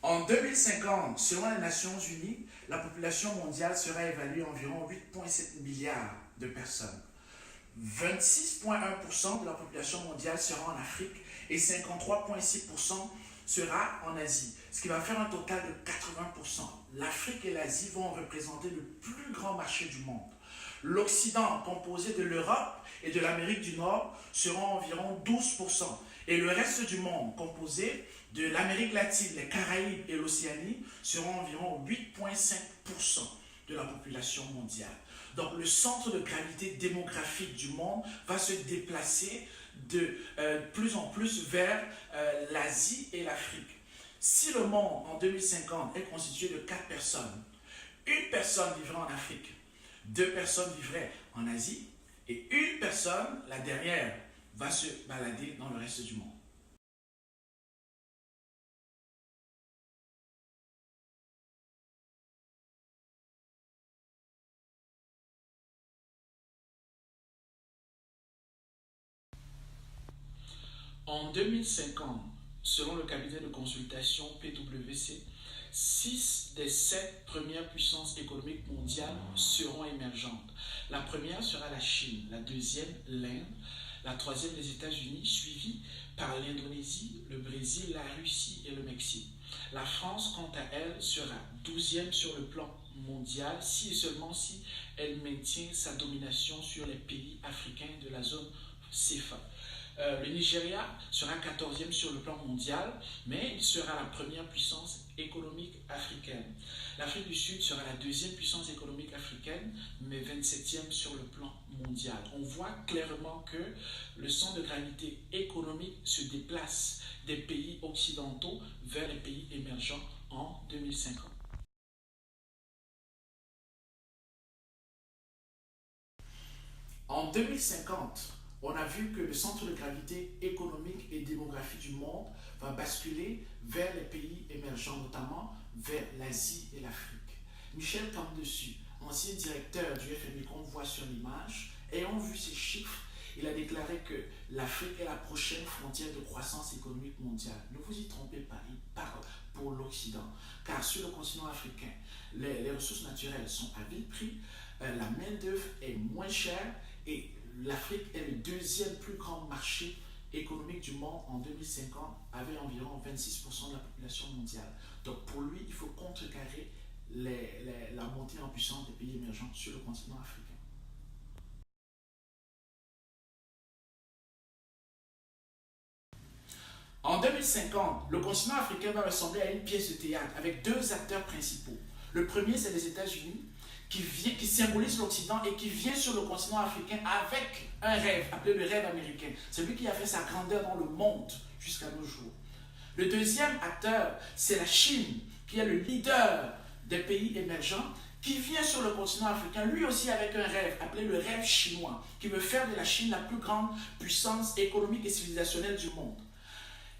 En 2050, selon les Nations Unies, la population mondiale sera évaluée à environ 8,7 milliards de personnes. 26,1% de la population mondiale sera en Afrique et 53,6% sera en Asie, ce qui va faire un total de 80%. L'Afrique et l'Asie vont représenter le plus grand marché du monde. L'Occident, composé de l'Europe et de l'Amérique du Nord, sera environ 12%. Et le reste du monde, composé de l'Amérique latine, les Caraïbes et l'Océanie, seront environ 8,5% de la population mondiale. Donc le centre de gravité démographique du monde va se déplacer de plus en plus vers l'Asie et l'Afrique. Si le monde en 2050 est constitué de 4 personnes, une personne vivrait en Afrique, 2 personnes vivraient en Asie et une personne, la dernière, va se balader dans le reste du monde. En 2050, selon le cabinet de consultation PwC, 6 des 7 premières puissances économiques mondiales seront émergentes. La première sera la Chine, la deuxième l'Inde, la troisième les États-Unis, suivie par l'Indonésie, le Brésil, la Russie et le Mexique. La France, quant à elle, sera 12e sur le plan mondial, si et seulement si elle maintient sa domination sur les pays africains de la zone CEFA. Le Nigeria sera 14e sur le plan mondial, mais il sera la première puissance économique africaine. L'Afrique du Sud sera la deuxième puissance économique africaine, mais 27e sur le plan mondial. On voit clairement que le centre de gravité économique se déplace des pays occidentaux vers les pays émergents en 2050. En 2050, on a vu que le centre de gravité économique et démographique du monde va basculer vers les pays émergents, notamment vers l'Asie et l'Afrique. Michel Camdessus, ancien directeur du FMI qu'on voit sur l'image, ayant vu ces chiffres, il a déclaré que l'Afrique est la prochaine frontière de croissance économique mondiale. Ne vous y trompez pas, il parle pour l'Occident. Car sur le continent africain, les ressources naturelles sont à vil prix, la main-d'œuvre est moins chère et l'Afrique est le deuxième plus grand marché économique du monde en 2050, avec environ 26% de la population mondiale. Donc pour lui, il faut contrecarrer la montée en puissance des pays émergents sur le continent africain. En 2050, le continent africain va ressembler à une pièce de théâtre avec 2 acteurs principaux. Le premier, c'est les États-Unis, qui symbolise l'Occident et qui vient sur le continent africain avec un rêve, appelé le rêve américain. C'est lui qui a fait sa grandeur dans le monde jusqu'à nos jours. Le deuxième acteur, c'est la Chine, qui est le leader des pays émergents, qui vient sur le continent africain, lui aussi avec un rêve, appelé le rêve chinois, qui veut faire de la Chine la plus grande puissance économique et civilisationnelle du monde.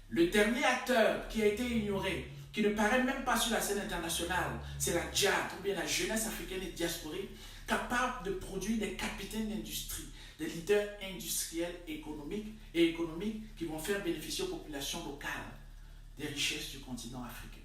Le dernier acteur qui a été ignoré, qui ne paraît même pas sur la scène internationale, c'est la JAD, ou bien la jeunesse africaine et diasporique, capable de produire des capitaines d'industrie, des leaders industriels économiques qui vont faire bénéficier aux populations locales des richesses du continent africain.